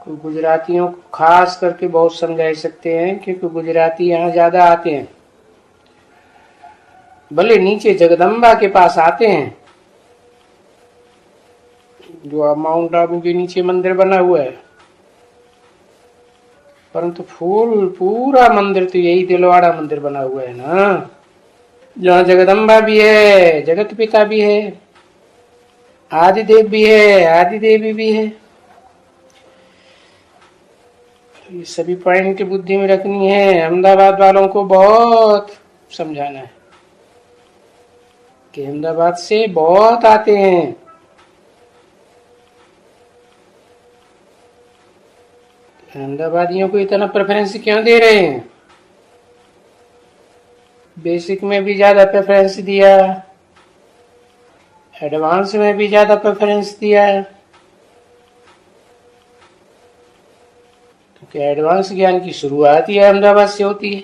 गुजरातियों को खास करके बहुत समझा सकते हैं, क्योंकि गुजराती यहाँ ज्यादा आते हैं। भले नीचे जगदम्बा के पास आते हैं, जो माउंट आबू के नीचे मंदिर बना हुआ है, परंतु फूल पूरा मंदिर तो यही दिलवाड़ा मंदिर बना हुआ है ना, जहाँ जगदम्बा भी है, जगत पिता भी है, आदिदेव भी है, आदि देवी भी है। ये सभी पॉइंट बुद्धि में रखनी है। अहमदाबाद वालों को बहुत समझाना है कि अहमदाबाद से बहुत आते हैं। अहमदाबादियों को इतना प्रेफरेंस क्यों दे रहे हैं? बेसिक में भी ज्यादा प्रेफरेंस दिया, एडवांस में भी ज्यादा प्रेफरेंस दिया, क्योंकि एडवांस ज्ञान की शुरुआत ही अहमदाबाद से होती है।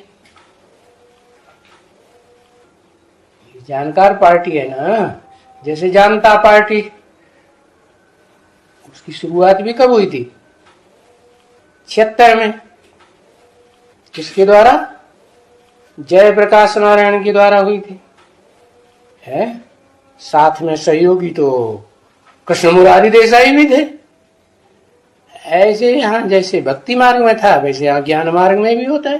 जानकार पार्टी है ना, जैसे जनता पार्टी, उसकी शुरुआत भी कब हुई थी? 76 में। किसके द्वारा? जयप्रकाश नारायण के द्वारा हुई थी। है साथ में सहयोगी तो कृष्ण मुरारी देसाई भी थे। ऐसे यहाँ जैसे भक्ति मार्ग में था, वैसे यहाँ ज्ञान मार्ग में भी होता है।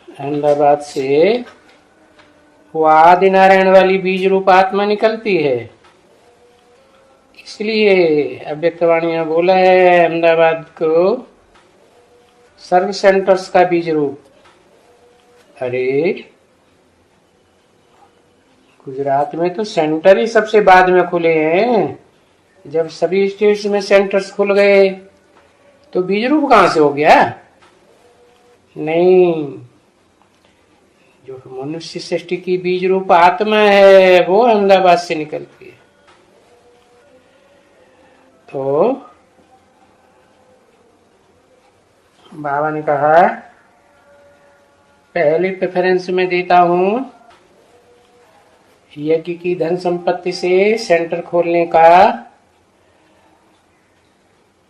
अहमदाबाद से वो आदि नारायण वाली बीज रूप आत्मा निकलती है। इसलिए अव्यक्तवाणी में बोला है अहमदाबाद को सर्व सेंटर्स का बीज रूप। अरे गुजरात में तो सेंटर ही सबसे बाद में खुले हैं। जब सभी स्टेट्स में सेंटर्स खुल गए तो बीज रूप कहां से हो गया? नहीं, जो मनुष्य सृष्टि की बीज रूप आत्मा है वो अहमदाबाद से निकलती है। तो बाबा ने कहा पहली प्रेफरेंस में देता हूं यज्ञ की धन संपत्ति से सेंटर खोलने का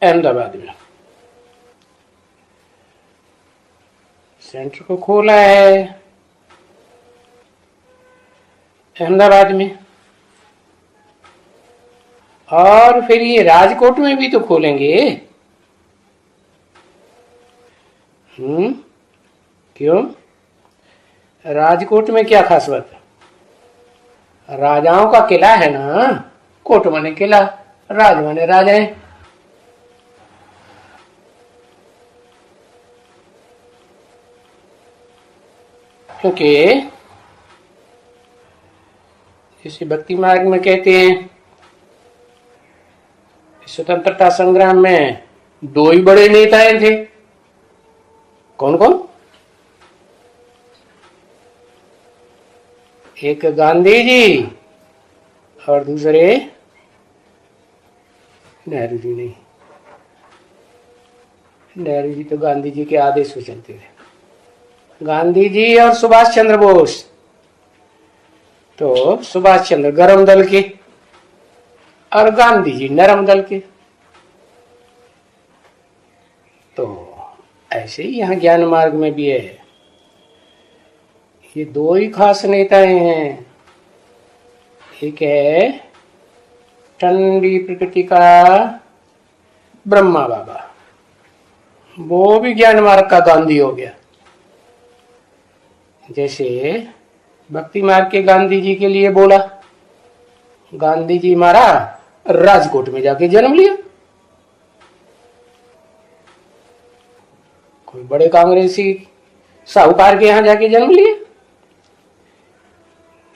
अहमदाबाद में। सेंटर को खोला है अहमदाबाद में, और फिर ये राजकोट में भी तो खोलेंगे। क्यों? राजकोट में क्या खास बात है? राजाओं का किला है ना, कोट माने किला, राज माने राजा। क्योंकि जैसे भक्ति मार्ग में कहते हैं स्वतंत्रता संग्राम में दो ही बड़े नेताएं थे। कौन कौन? एक गांधी जी और दूसरे नेहरू जी। नहीं, नेहरू जी तो गांधी जी के आदेश पे चलते थे। गांधी जी और सुभाष चंद्र बोस। तो सुभाष चंद्र गरम दल के और गांधी जी नरम दल के। तो ऐसे ही यहाँ ज्ञान मार्ग में भी है, ये दो ही खास नेताएं हैं। एक है ठंडी प्रकृति का ब्रह्मा बाबा, वो भी ज्ञान मार्ग का गांधी हो गया। जैसे भक्ति मार्ग के गांधी जी के लिए बोला, गांधी जी मारा राजकोट में जाके जन्म लिया। कोई बड़े कांग्रेसी साहूकार के यहां जाके जन्म लिया।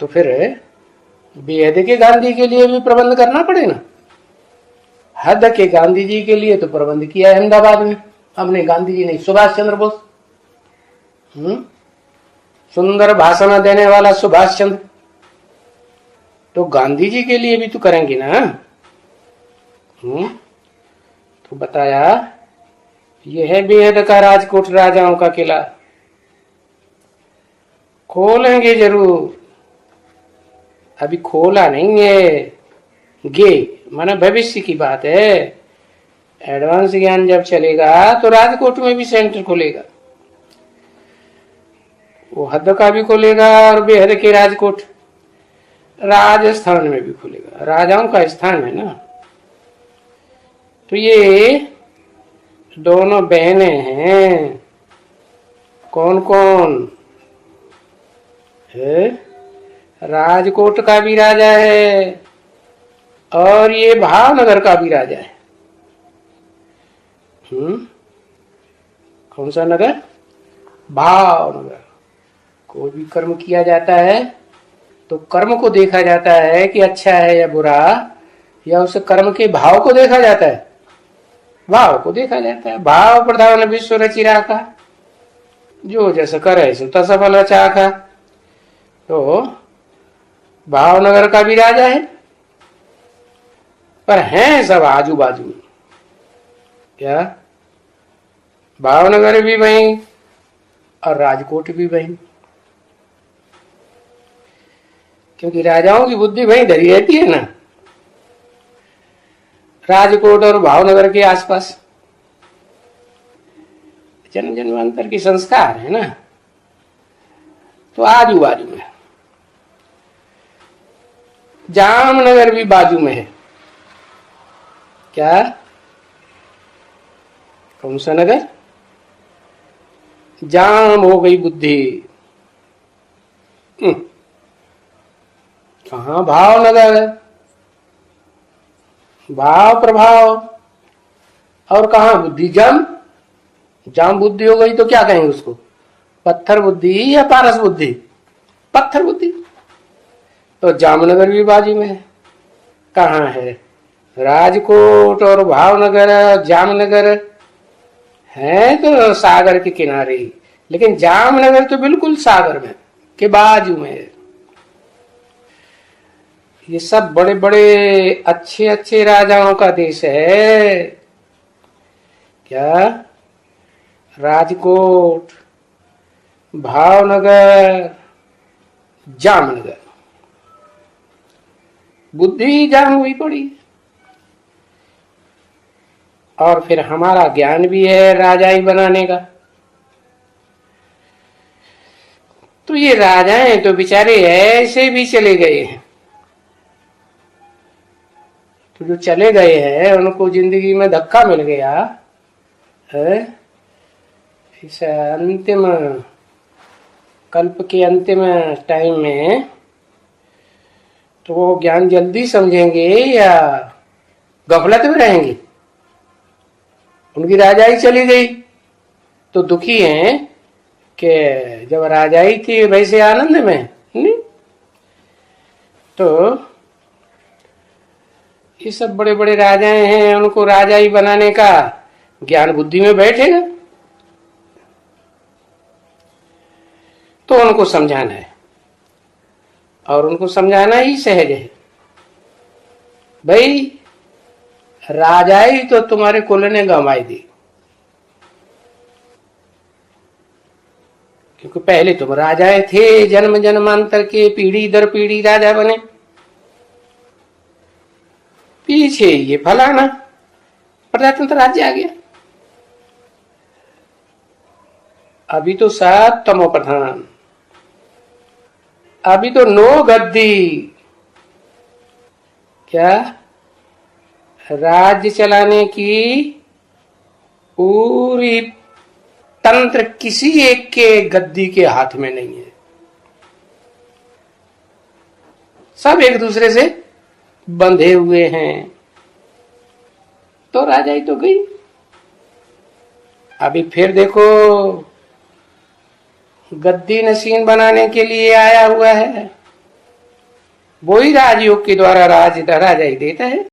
तो फिर बेहद के गांधी के लिए भी प्रबंध करना पड़े ना। हद के गांधी जी के लिए तो प्रबंध किया अहमदाबाद में हमने, गांधी जी नहीं, सुभाष चंद्र बोस। सुंदर भाषण देने वाला सुभाष चंद्र, तो गांधी जी के लिए भी तो करेंगे ना। तो बताया यह है बेहद का राजकोट, राजाओं का किला। खोलेंगे जरूर, अभी खोला नहीं है, गे माना भविष्य की बात है। एडवांस ज्ञान जब चलेगा तो राजकोट में भी सेंटर खुलेगा, वो हद का भी खुलेगा और बेहद के राजकोट राजस्थान में भी खुलेगा, राजाओं का स्थान है ना। तो ये दोनों बहनें हैं, कौन कौन है? राजकोट का भी राजा है और ये भावनगर का भी राजा है। कौन सा नगर? भावनगर। कोई भी कर्म किया जाता है तो कर्म को देखा जाता है कि अच्छा है या बुरा, या उस कर्म के भाव को देखा जाता है? भाव को देखा जाता है। भाव प्रधान विश्व रचि राखा, जो जैसा करे सो तसा फल रचाखा। तो भावनगर का भी राजा है, पर हैं सब आजू बाजू में। क्या? भावनगर भी वहीं और राजकोट भी वहीं, क्योंकि राजाओं की बुद्धि वहीं धरी रहती है ना, राजकोट और भावनगर के आसपास। जन्म जन्मांतर की संस्कार है ना, तो आजू बाजू में। जामनगर भी बाजू में है। क्या? कौन सा नगर? जाम हो गई बुद्धि। कहाँ? भावनगर, भाव प्रभाव। और कहाँ बुद्धि? जाम। जाम बुद्धि हो गई तो क्या कहेंगे उसको? पत्थर बुद्धि या पारस बुद्धि? पत्थर बुद्धि। तो जामनगर भी बाजू में है। कहाँ है? राजकोट और भावनगर, जामनगर है तो सागर के किनारे ही, लेकिन जामनगर तो बिल्कुल सागर में के बाजू में है। ये सब बड़े बड़े अच्छे अच्छे राजाओं का देश है। क्या? राजकोट, भावनगर, जामनगर। बुद्धि जाम हुई पड़ी। और फिर हमारा ज्ञान भी है राजाई बनाने का। तो ये राजाएं तो बेचारे ऐसे भी चले गए हैं। तो जो चले गए हैं उनको जिंदगी में धक्का मिल गया है, इस अंतिम कल्प के अंतिम टाइम में, तो वो ज्ञान जल्दी समझेंगे या गफलत में रहेंगे? उनकी राजाई चली गई तो दुखी हैं कि जब राजाई थी वैसे आनंद में नहीं। तो ये सब बड़े बड़े राजाएं हैं, उनको राजाई बनाने का ज्ञान बुद्धि में बैठेगा तो उनको समझाना है, और उनको समझाना ही सहज है। भाई राजाई तो तुम्हारे कुल ने गंवाई दी, क्योंकि पहले तुम राजाएं थे, जन्म जन्मांतर के पीढ़ी दर पीढ़ी राजा बने। पीछे ये फलाना प्रजातंत्र राज्य आ गया। अभी तो सब तमो प्रधान, अभी तो नो गद्दी। क्या? राज्य चलाने की पूरी तंत्र किसी एक के गद्दी के हाथ में नहीं है, सब एक दूसरे से बंधे हुए हैं। तो राजाई तो गई। अभी फिर देखो गद्दी नशीन बनाने के लिए आया हुआ है, वही राजयोग के द्वारा राजाई देता है।